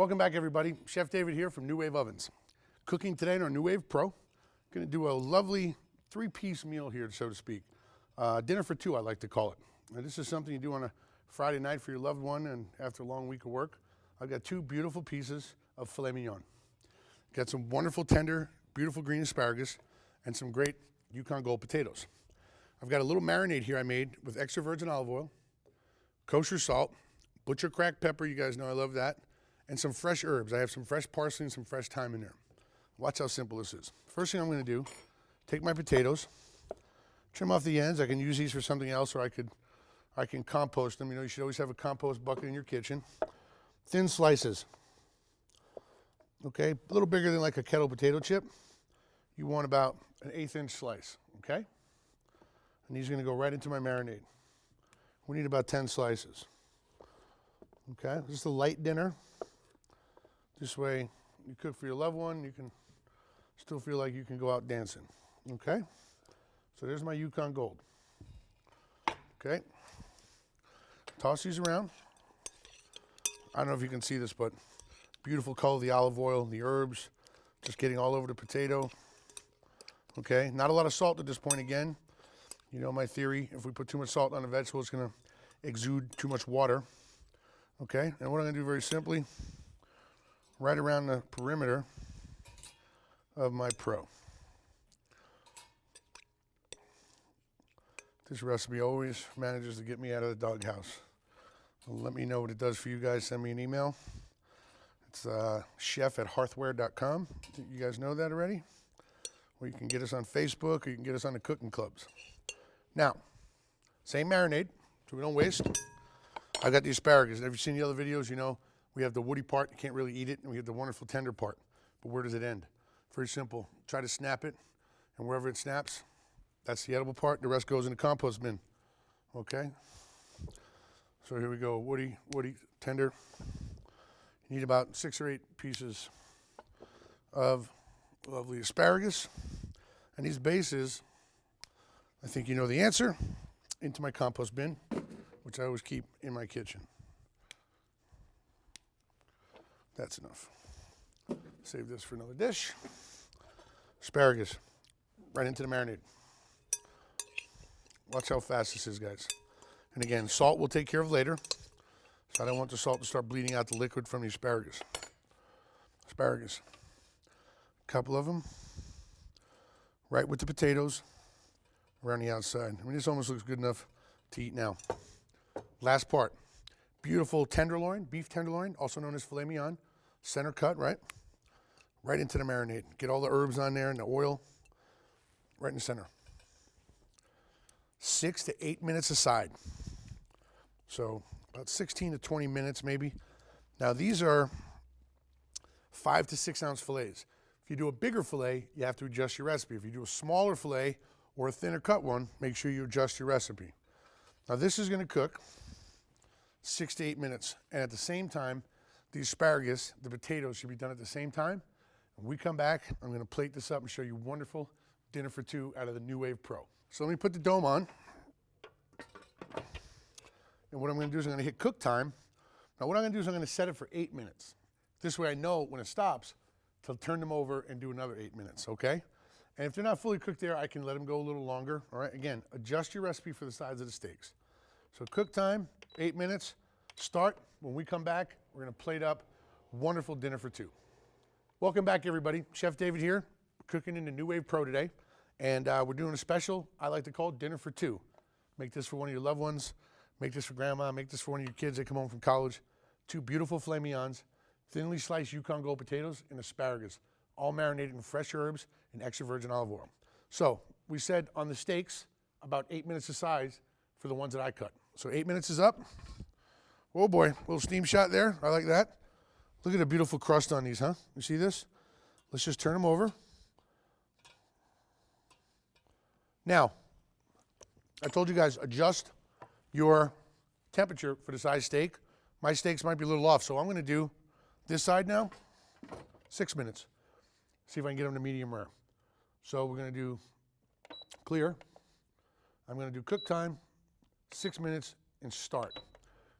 Welcome back, everybody. Chef David here from New Wave Ovens. Cooking today in our New Wave Pro. Going to do a lovely three-piece meal here, so to speak. Dinner for two, I like to call it. Now, this is something you do on a Friday night for your loved one and after a long week of work. I've got two beautiful pieces of filet mignon. Got some wonderful, tender, beautiful green asparagus and some great Yukon Gold potatoes. I've got a little marinade here I made with extra virgin olive oil, kosher salt, butcher cracked pepper, you guys know I love that, and some fresh herbs. I have some fresh parsley and some fresh thyme in there. Watch how simple this is. First thing I'm going to do, take my potatoes, trim off the ends. I can use these for something else, or I can compost them. You know, you should always have a compost bucket in your kitchen. Thin slices. Okay, a little bigger than like a kettle potato chip. You want about an 1/8 inch slice, okay? And these are going to go right into my marinade. We need about 10 slices. Okay, just a light dinner. This way, you cook for your loved one, you can still feel like you can go out dancing. Okay? So there's my Yukon Gold. Okay? Toss these around. I don't know if you can see this, but beautiful color of the olive oil, the herbs, just getting all over the potato. Okay? Not a lot of salt at this point again. You know my theory, if we put too much salt on a vegetable, it's going to exude too much water. Okay? And what I'm going to do very simply, right around the perimeter of my Pro. This recipe always manages to get me out of the doghouse. Let me know what it does for you guys. Send me an email. It's chef@hearthware.com. You guys know that already? Or you can get us on Facebook, or you can get us on the cooking clubs. Now, same marinade, so we don't waste. I got the asparagus. Have you seen the other videos? You know, we have the woody part, you can't really eat it, and we have the wonderful tender part. But where does it end? Very simple. Try to snap it, and wherever it snaps, that's the edible part. The rest goes in the compost bin. Okay? So here we go. Woody, tender. You need about 6 or 8 pieces of lovely asparagus. And these bases, I think you know the answer, into my compost bin, which I always keep in my kitchen. That's enough. Save this for another dish. Asparagus, right into the marinade. Watch how fast this is, guys. And again, salt we'll take care of later. So I don't want the salt to start bleeding out the liquid from the asparagus. Asparagus. A couple of them. Right with the potatoes. Around the outside. I mean, this almost looks good enough to eat now. Last part. Beautiful tenderloin, beef tenderloin, also known as filet mignon. Center cut, right? Right into the marinade. Get all the herbs on there and the oil. Right in the center. 6 to 8 minutes aside. So about 16 to 20 minutes maybe. Now these are 5 to 6 ounce fillets. If you do a bigger fillet, you have to adjust your recipe. If you do a smaller fillet or a thinner cut one, make sure you adjust your recipe. Now this is going to cook 6 to 8 minutes. And at the same time, the asparagus, the potatoes should be done at the same time. When we come back, I'm going to plate this up and show you wonderful dinner for two out of the New Wave Pro. So let me put the dome on. And what I'm going to do is I'm going to hit cook time. Now what I'm going to do is I'm going to set it for 8 minutes. This way I know when it stops to turn them over and do another 8 minutes, okay? And if they're not fully cooked there, I can let them go a little longer, all right? Again, adjust your recipe for the size of the steaks. So cook time, 8 minutes. Start. When we come back, we're going to plate up wonderful dinner for two. Welcome back, everybody. Chef David here, cooking in the New Wave Pro today. And we're doing a special I like to call dinner for two. Make this for one of your loved ones. Make this for grandma. Make this for one of your kids that come home from college. 2 beautiful filet mignons, thinly sliced Yukon Gold potatoes, and asparagus, all marinated in fresh herbs and extra virgin olive oil. So we said on the steaks, about 8 minutes aside for the ones that I cut. So 8 minutes is up. Oh boy, little steam shot there. I like that. Look at the beautiful crust on these, huh? You see this? Let's just turn them over. Now, I told you guys, adjust your temperature for the size steak. My steaks might be a little off, so I'm going to do this side now, 6 minutes. See if I can get them to medium rare. So we're going to do clear. I'm going to do cook time, 6 minutes, and start.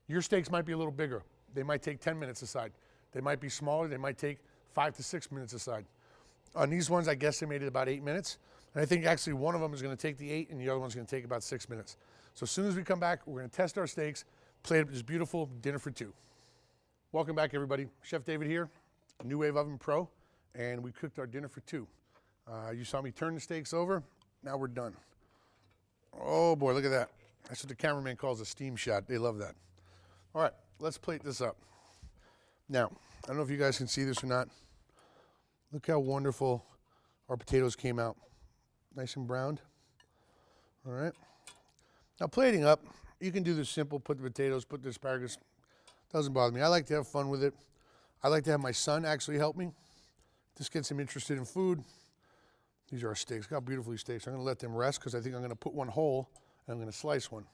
Your steaks might be a little bigger. They might take 10 minutes aside. They might be smaller. They might take 5 to 6 minutes aside. On these ones, I guesstimated about 8 minutes. And I think actually one of them is going to take the 8 and the other one's going to take about 6 minutes. So as soon as we come back, we're going to test our steaks, plate up this beautiful dinner for two. Welcome back, everybody. Chef David here, New Wave Oven Pro, and we cooked our dinner for two. You saw me turn the steaks over. Now we're done. Oh boy, look at that. That's what the cameraman calls a steam shot. They love that. All right, let's plate this up. Now, I don't know if you guys can see this or not. Look how wonderful our potatoes came out. Nice and browned. All right. Now plating up, you can do this simple, put the potatoes, put the asparagus. Doesn't bother me. I like to have fun with it. I like to have my son actually help me. This gets him interested in food. These are our steaks. Look how beautiful these steaks are. I'm going to let them rest because I think I'm going to put one whole and I'm going to slice one.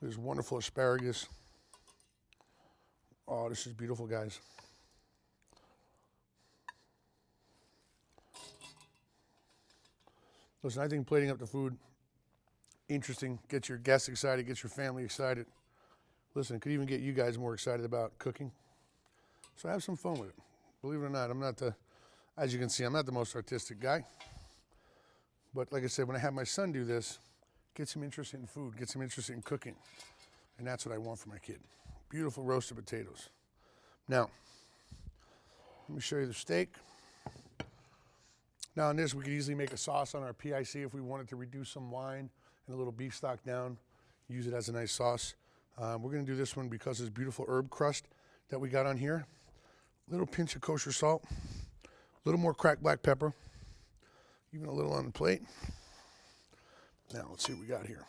There's wonderful asparagus. Oh, this is beautiful, guys. Listen, I think plating up the food, interesting, gets your guests excited, gets your family excited. Listen, it could even get you guys more excited about cooking. So have some fun with it. Believe it or not, I'm not the, as you can see, I'm not the most artistic guy. But like I said, when I have my son do this, gets him interested in food, gets him interested in cooking. And that's what I want for my kid. Beautiful roasted potatoes. Now, let me show you the steak. Now on this, we could easily make a sauce on our PIC if we wanted to reduce some wine and a little beef stock down, use it as a nice sauce. We're gonna do this one because of this beautiful herb crust that we got on here. A little pinch of kosher salt, a little more cracked black pepper, even a little on the plate. Now let's see what we got here.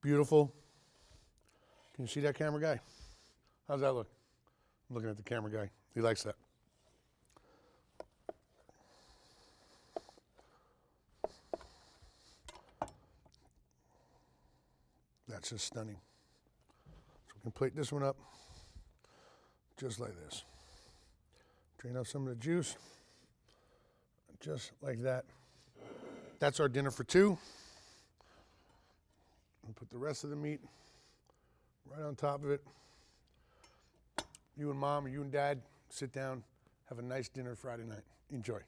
Beautiful. Can you see that, camera guy? How's that look? I'm looking at the camera guy. He likes that. That's just stunning. So we can plate this one up just like this. Drain out some of the juice, just like that. That's our dinner for two. And put the rest of the meat right on top of it. You and mom or you and dad sit down, have a nice dinner Friday night. Enjoy.